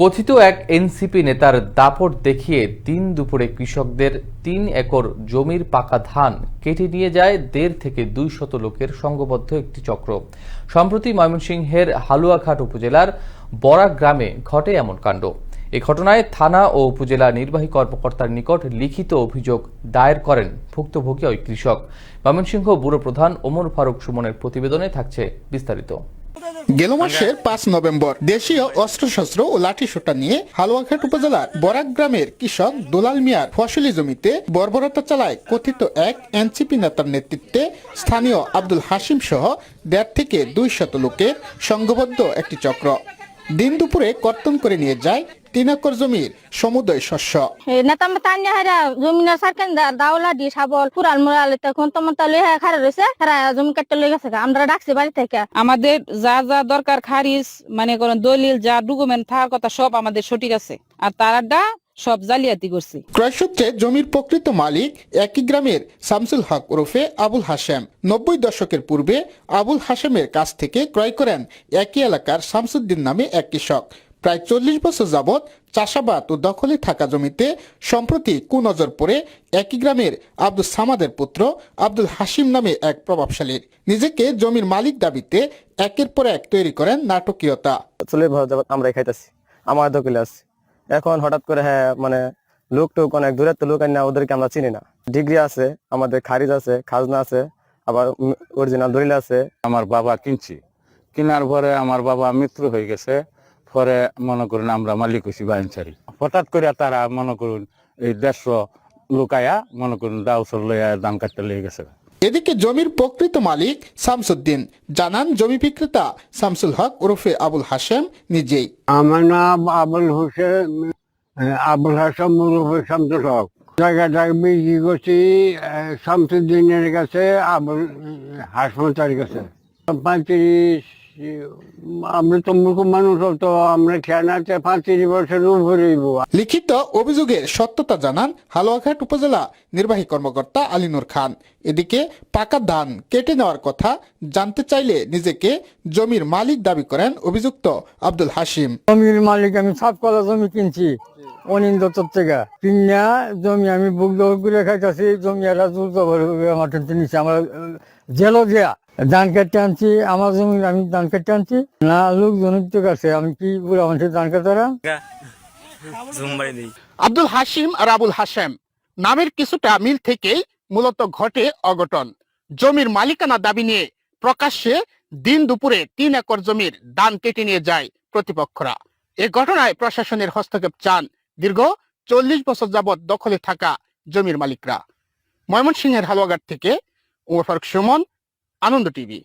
কথিত এক এনসিপি নেতার দাপট দেখিয়ে দিন দুপুরে কৃষকদের ৩ একর জমির পাকা ধান কেটে নিয়ে যায় ১.৫ থেকে ২০০ লোকের সংঘবদ্ধ একটি চক্র। সম্প্রতি ময়মনসিংহের হালুয়াঘাট উপজেলার বরাক গ্রামে ঘটে এমন কাণ্ড। এ ঘটনায় থানা ও উপজেলা নির্বাহী কর্মকর্তার নিকট লিখিত অভিযোগ দায়ের করেন ভুক্তভোগী ওই কৃষক। ময়মনসিংহ ব্যুরো প্রধান ওমর ফারুক সুমনের প্রতিবেদনে থাকছে বিস্তারিত। গেল মাসের ৫ নভেম্বর দেশীয় অস্ত্রশস্ত্র ও লাঠিসোঁটা নিয়ে হালুয়াঘাট উপজেলার বরাক গ্রামের কৃষক দুলাল মিয়ার ফসলি জমিতে বর্বরতা চালায় কথিত এক এনসিপি নেতার নেতৃত্বে স্থানীয় আব্দুল হাশিম সহ ১.৫ থেকে ২০০ লোকের সংঘবদ্ধ একটি চক্র। দিন দুপুরে কর্তন করে নিয়ে যায় ৩ একর জমির সমুদয় শস্য। আমাদের যা যা দরকার খারিজ মানে দলিল যা ডকুমেন্ট থাকার কথা সব আমাদের সঠিক আছে, আর তারা সব জালিয়াতি করছে। ক্রয়সূত্রে জমির প্রকৃত মালিক একই গ্রামের শামসুল হক ওরফে আবুল হাশেম। ৯০ দশকের পূর্বে আবুল হাশেমের কাছ থেকে ক্রয় করেন একই এলাকার শামসুদ্দিন নামে এক কৃষক। প্রায় ৪০ বছর যাবৎ চাষাবাদ ও দখলে থাকা জমিতে সম্প্রতি কুনজর পড়ে একই গ্রামের আব্দুল সামাদের পুত্র আব্দুল হাশিম নামে এক প্রভাবশালীর। নিজেকে জমির মালিক দাবিতে একের পর এক তৈরি করেন নাটকীয়তা। আমরা খাইতেছি, আমার দখলে আছে। এখন হঠাৎ করে লোক টোক অনেক দূরের তো লোক আনি, ওদেরকে আমরা চিনি না। ডিগ্রি আছে, আমাদের খারিজ আছে, খাজনা আছে, আবার অরিজিনাল দলিল আছে। আমার বাবা কিনছি, কেনার পরে আমার বাবা মৃত্যু হয়ে গেছে। পরে মনে করুন আমরা মালিক হয়েছি বাইনচারি। হঠাৎ করে তারা মনে করুন এই ১৫০ লোকায়া মনে করুন দাউসর লইয়া দান কাটতে লেগে গেছে। এদিকে জমির প্রকৃত মালিক শামসুদ্দিন জানান জমি বিক্রেতা শামসুল হক ওরফে আবুল হাশেম নিজেই। আমার নাম আবুল হাশেম ওরফে শামসুল হক। জায়গাটা বিক্রি করছি শামসুদ্দিনের কাছে, আবুল হাসমতার কাছে। ৩৫, আমরা তো মূর্খ মানুষ, তো আমরা খেয়াল আছে ৩৫ বছর উপরে। লিখিত অভিযোগের সত্যতা জানান হালুয়াঘাট উপজেলা নির্বাহী কর্মকর্তা আলিনুর খান। এদিকে পাকা ধান কেটে নেওয়ার কথা জানতে চাইলে নিজেকে জমির মালিক দাবি করেন অভিযুক্ত আব্দুল হাশিম। জমির মালিক আমি ৭ কলা জমি কিনছি অনিন্দ থেকে। কিনা জমি আমি বুক দখল করে খাইতেছি। জমি এরা আমার নিচে আমার জেলো দেয়া ধান কাটতে আনছি, আমার জমি আমি ধান কাটতে আনছি না, লোকজনের তো কাছে আমি কি বুড়া মানুষের ধান কাটারা। আব্দুল হাশিম আর আবুল হাশেম নামের কিছুটা মিল থেকেই মূলত ঘটে অঘটন। জমির মালিকানা দাবি নিয়ে প্রকাশ্যে দিন দুপুরে ৩ একর জমির ধান কেটে নিয়ে যায় প্রতিপক্ষরা। এ ঘটনায় প্রশাসনের হস্তক্ষেপ চান দীর্ঘ ৪০ বছর যাবৎ দখলে থাকা জমির মালিকরা। ময়মনসিংহের হালুয়াঘাট থেকে ওমর ফারুক সুমন, আনন্দ টিভি।